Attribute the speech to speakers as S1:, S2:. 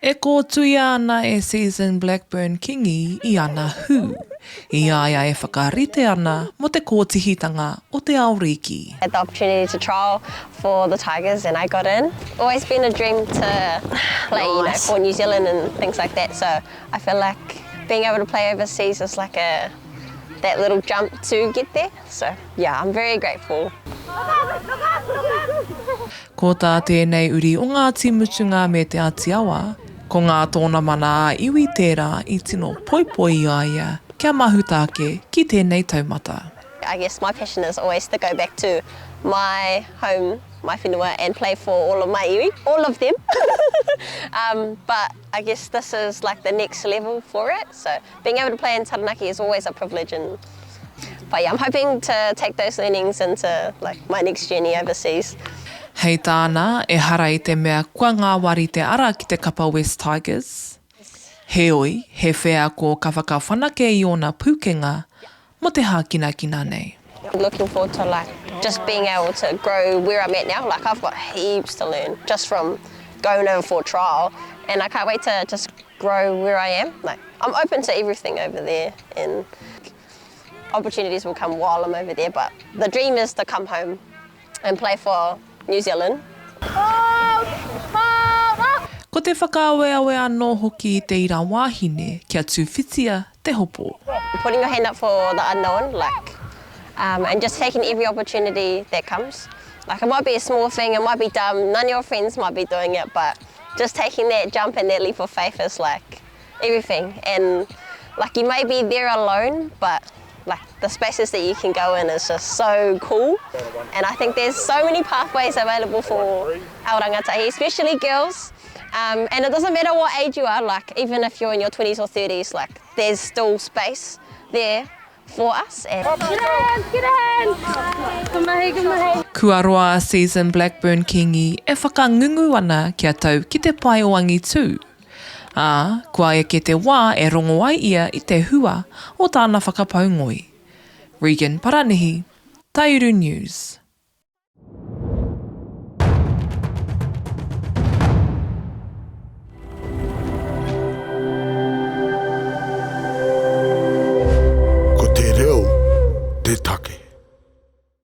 S1: E ko tui ana e season Blackburn-Kingi I ana hū. I aia e whakarite ana mo te kōtihitanga o te Aoriki.
S2: I had the opportunity to trial for the Tigers and I got in. Always been a dream to play, for New Zealand and things like that. So I feel like being able to play overseas is like that little jump to get there. So yeah, I'm very grateful.
S1: Ko tā tēnei uri o Ngāti Mutunga me te Atiawa, ko ngā tōna mana a iwi tērā I tino poipoi aia kia mahutake ki tēnei taumata.
S2: I guess my passion is always to go back to my home, my whenua, and play for all of my iwi, all of them. But I guess this is like the next level for it. So being able to play in Taranaki is always a privilege. But yeah, I'm hoping to take those learnings into like my next journey overseas.
S1: Hei tāna, e hara I te mea kua ngā wari te ara ki te kapa West Tigers. Heoi, he whea ko ka whakawhanake I ona pūkenga mo te hākinakina nei.
S2: I'm looking forward to like just being able to grow where I'm at now. Like I've got heaps to learn just from going over for a trial, and I can't wait to just grow where I am. Like I'm open to everything over there, and opportunities will come while I'm over there. But the dream is to come home and play for New Zealand.
S1: Ko te whakaaweawe anō hoki I te ira wāhine kia tūwhitia te hopo.
S2: Putting your hand up for the unknown, like, and just taking every opportunity that comes. Like it might be a small thing, it might be dumb, none of your friends might be doing it, but just taking that jump and that leap of faith is like everything. And like you may be there alone, but like the spaces that you can go in is just so cool. And I think there's so many pathways available for our rangatahi, especially girls. And it doesn't matter what age you are, like even if you're in your 20s or 30s, like there's still space there for us. And
S1: Kua roa season Blackburn-Kingi e whakangungu ana kia tau ki te pai o angi tū. Kua e ke te wā e rongo ai ia I te hua o tāna whakapaungoi. Regan Paranihi, Taiuru News.